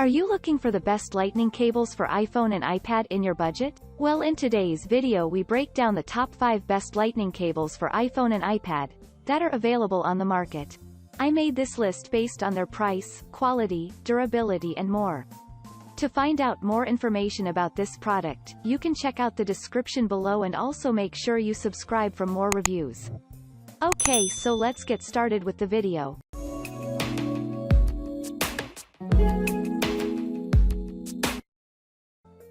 Are you looking for the best lightning cables for iPhone and iPad in your budget? Well, in today's video we break down the top 5 best lightning cables for iPhone and iPad that are available on the market. I made this list based on their price, quality, durability and more. To find out more information about this product, you can check out the description below and also make sure you subscribe for more reviews. Okay, so let's get started with the video.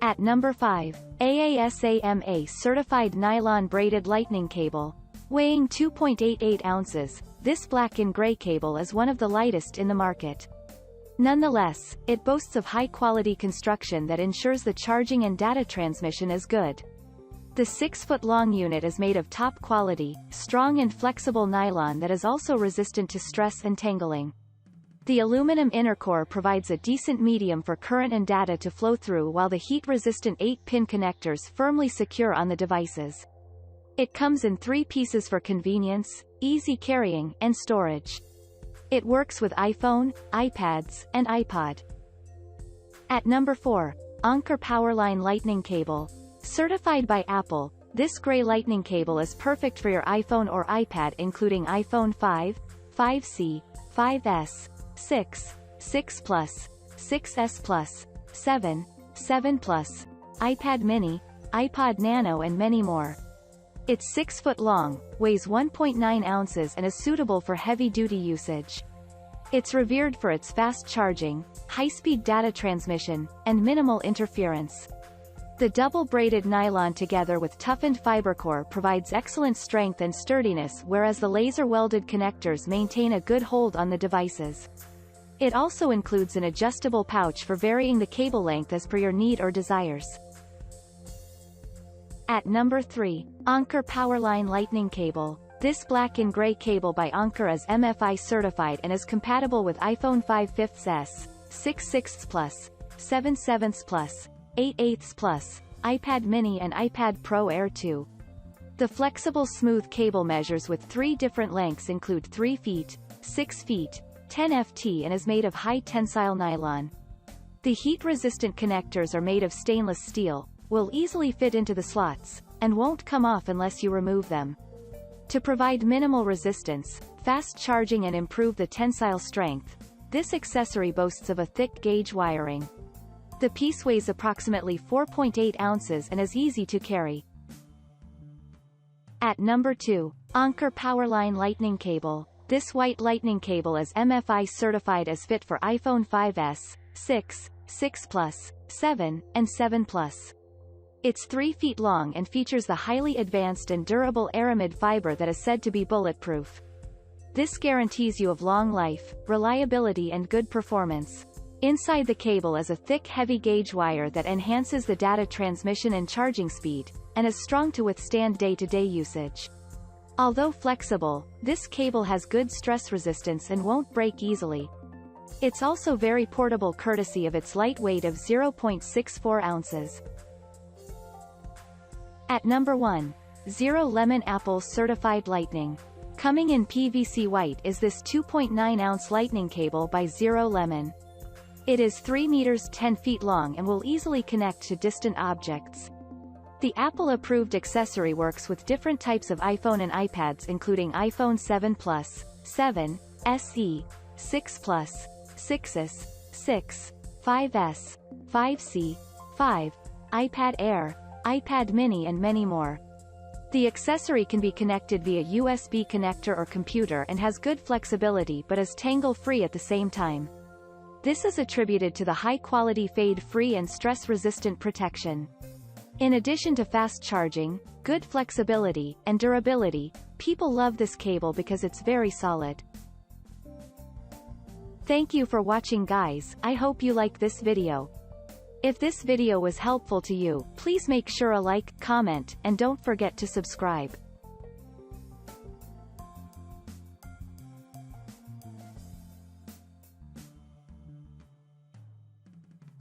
At number 5, AaSaMa Certified Nylon Braided Lightning Cable. Weighing 2.88 ounces, this black and gray cable is one of the lightest in the market. Nonetheless, it boasts of high-quality construction that ensures the charging and data transmission is good. The 6-foot-long unit is made of top-quality, strong and flexible nylon that is also resistant to stress and tangling. The aluminum inner core provides a decent medium for current and data to flow through, while the heat-resistant 8-pin connectors firmly secure on the devices. It comes in 3 pieces for convenience, easy carrying, and storage. It works with iPhone, iPads, and iPod. At number 4, Anker PowerLine Lightning Cable. Certified by Apple, this gray lightning cable is perfect for your iPhone or iPad, including iPhone 5, 5C, 5S, 6, 6 Plus, 6S Plus, 7, 7 Plus, iPad mini, iPod Nano and many more. It's 6 foot long, weighs 1.9 ounces and is suitable for heavy-duty usage. It's revered for its fast charging, high-speed data transmission, and minimal interference. The double-braided nylon together with toughened fiber core provides excellent strength and sturdiness, whereas the laser-welded connectors maintain a good hold on the devices. It also includes an adjustable pouch for varying the cable length as per your need or desires. At number 3, Anker PowerLine Lightning Cable. This black and gray cable by Anker is MFI certified and is compatible with iPhone 5 5S, 6 6 Plus, 7 7 Plus, 8 8 Plus, iPad mini and iPad Pro Air 2. The flexible smooth cable measures with 3 different lengths, include 3 feet, 6 feet, 10 ft and is made of high tensile nylon. The heat-resistant connectors are made of stainless steel, will easily fit into the slots, and won't come off unless you remove them. To provide minimal resistance, fast charging and improve the tensile strength, this accessory boasts of a thick gauge wiring. The piece weighs approximately 4.8 ounces and is easy to carry. At number 2, Anker PowerLine Lightning Cable. This white lightning cable is MFI certified as fit for iPhone 5S, 6, 6 Plus, 7, and 7 Plus. It's 3 feet long and features the highly advanced and durable aramid fiber that is said to be bulletproof. This guarantees you of long life, reliability and good performance. Inside the cable is a thick heavy gauge wire that enhances the data transmission and charging speed, and is strong to withstand day-to-day usage. Although flexible, this cable has good stress resistance and won't break easily. It's also very portable courtesy of its light weight of 0.64 ounces. At number 1, Zero Lemon Apple Certified Lightning. Coming in PVC white is this 2.9-ounce lightning cable by Zero Lemon. It is 3 meters 10 feet long and will easily connect to distant objects. The Apple-approved accessory works with different types of iPhone and iPads, including iPhone 7 Plus, 7, SE, 6 Plus, 6S, 6, 5S, 5C, 5, iPad Air, iPad mini and many more. The accessory can be connected via USB connector or computer and has good flexibility but is tangle-free at the same time. This is attributed to the high-quality fade-free and stress-resistant protection. In addition to fast charging, good flexibility, and durability, people love this cable because it's very solid. Thank you for watching, guys. I hope you like this video. If this video was helpful to you, please make sure a like, comment, and don't forget to subscribe.